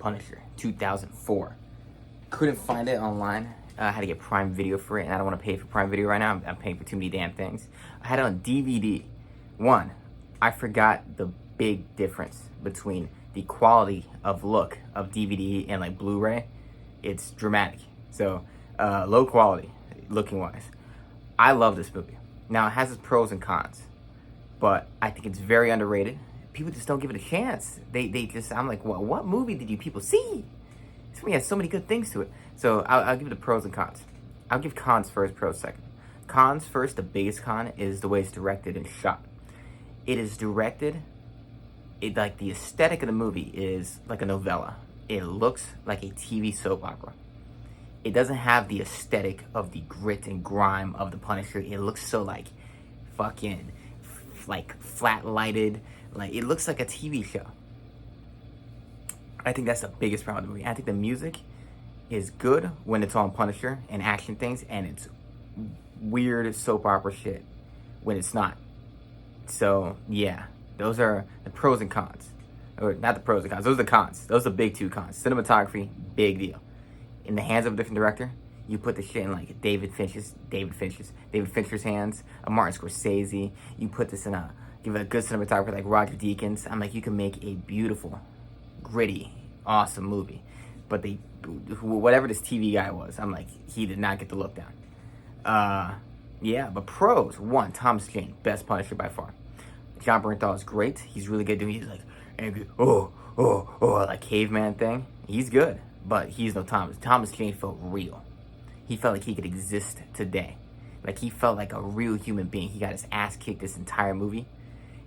Punisher, 2004. Couldn't find it online. I had to get Prime Video for it, and I don't want to pay for Prime Video right now. I'm paying for too many damn things. I had it on DVD. One, I forgot the big difference between the quality of look of DVD and like Blu-ray. It's dramatic. So, low quality, looking wise. I love this movie. Now, it has its pros and cons, but I think it's very underrated. People just don't give it a chance. They just, I'm like, what movie did you people see? This movie has so many good things to it. So I'll give it the pros and cons. I'll give cons first, pros second. Cons first, the biggest con is the way it's directed and shot. It is directed, like the aesthetic of the movie is like a novella. It looks like a TV soap opera. It doesn't have the aesthetic of the grit and grime of The Punisher. It looks so like fucking like flat lighted. Like it looks like a TV show. I think that's the biggest problem with the movie. I think the music is good when it's on Punisher and action things, and it's weird soap opera shit when it's not. So yeah, those are the pros and cons. Or not the pros and cons, those are the cons. Those are the big two cons. Cinematography, big deal. In the hands of a different director, you put the shit in like David Fincher's hands, a Martin Scorsese. You put this in give it a good cinematographer like Roger Deakins. I'm like, you can make a beautiful, gritty, awesome movie. But whatever this TV guy was, I'm like, he did not get the look down. Yeah, but pros. One, Thomas Jane, best Punisher by far. Jon Bernthal is great. He's really good doing. He's like, angry, like caveman thing. He's good, but he's no Thomas. Thomas Jane felt real. He felt like he could exist today. Like he felt like a real human being. He got his ass kicked this entire movie.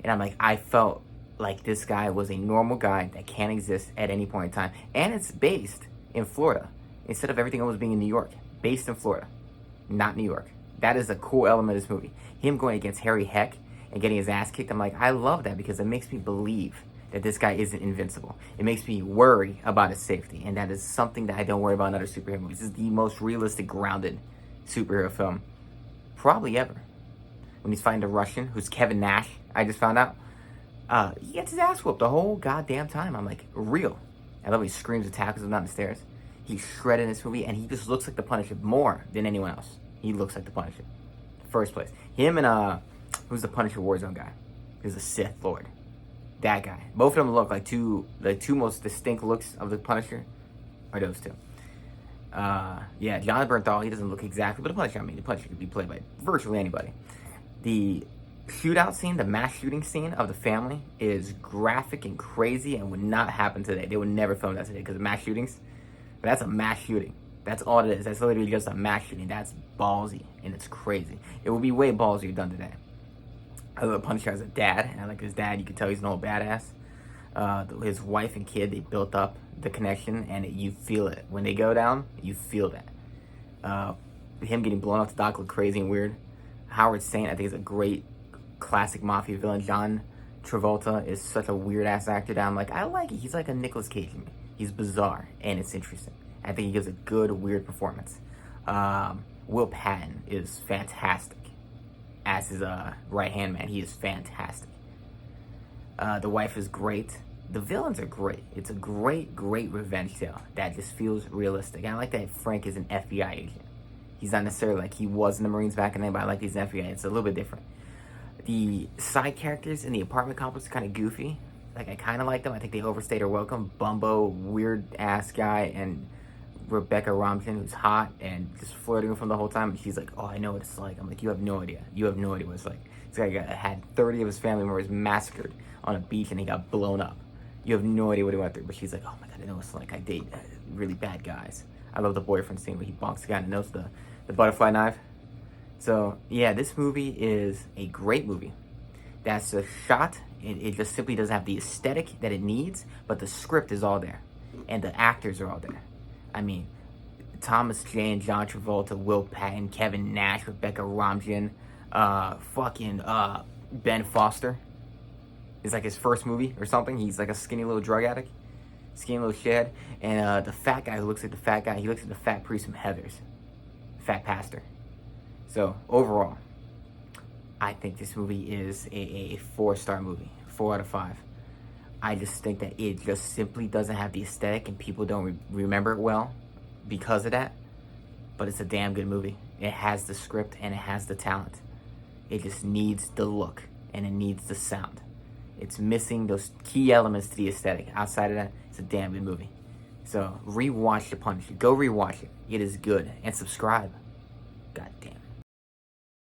And I'm like, I felt like this guy was a normal guy that can exist at any point in time. And it's based in Florida. Instead of everything always being in New York. Based in Florida. Not New York. That is a cool element of this movie. Him going against Harry Heck and getting his ass kicked. I'm like, I love that because it makes me believe that this guy isn't invincible. It makes me worry about his safety. And that is something that I don't worry about in other superhero movies. This is the most realistic, grounded superhero film probably ever. When he's fighting the Russian, who's Kevin Nash, I just found out. He gets his ass whooped the whole goddamn time. I'm like, real. I love when he screams and tackles him down the stairs. He's shredded in this movie, and he just looks like the Punisher more than anyone else. He looks like the Punisher. First place. Him and, who's the Punisher Warzone guy? He's a Sith Lord. That guy. Both of them look like two most distinct looks of the Punisher are those two. Yeah, Jon Bernthal, he doesn't look exactly, but the Punisher, I mean, the Punisher could be played by virtually anybody. The shootout scene, the mass shooting scene of the family is graphic and crazy and would not happen today. They would never film that today because of mass shootings. But that's a mass shooting. That's all it is. That's literally just a mass shooting. That's ballsy and it's crazy. It would be way ballsier done today. I love Punisher as a dad, and I like his dad. You can tell he's an old badass. His wife and kid, they built up the connection, and you feel it. When they go down, you feel that. Him getting blown off the dock looked crazy and weird. Howard Saint, I think, is a great classic mafia villain. John Travolta is such a weird-ass actor that I'm like, I like it. He's like a Nicolas Cage to me. He's bizarre, and it's interesting. I think he gives a good, weird performance. Will Patton is fantastic as his right-hand man. He is fantastic. The wife is great. The villains are great. It's a great, great revenge tale that just feels realistic. And I like that Frank is an FBI agent. He's not necessarily like he was in the Marines back in the day, but I like he's an FBI. It's a little bit different. The side characters in the apartment complex are kind of goofy. Like, I kind of like them. I think they overstayed their welcome. Bumbo, weird-ass guy, and Rebecca Romijn, who's hot and just flirting with him the whole time. And she's like, oh, I know what it's like. I'm like, you have no idea. You have no idea what it's like. This guy had 30 of his family members massacred on a beach, and he got blown up. You have no idea what he went through. But she's like, oh, my God, I know what it's like. I date really bad guys. I love the boyfriend scene where he bonks the guy in the nose, the butterfly knife. So, yeah, this movie is a great movie. That's a shot. It just simply doesn't have the aesthetic that it needs, but the script is all there. And the actors are all there. I mean, Thomas Jane, John Travolta, Will Patton, Kevin Nash, Rebecca Romijn, Ben Foster. It's like his first movie or something. He's like a skinny little drug addict. Skinny little shithead. And the fat guy who looks like the fat guy, he looks like the fat priest from Heathers. Fat pastor. So, overall, I think this movie is a 4-star movie. 4 out of 5. I just think that it just simply doesn't have the aesthetic, and people don't remember it well because of that. But it's a damn good movie. It has the script and it has the talent. It just needs the look and it needs the sound. It's missing those key elements to the aesthetic. Outside of that, it's a damn good movie. So rewatch The Punisher. Go rewatch it. It is good. And subscribe. God damn it.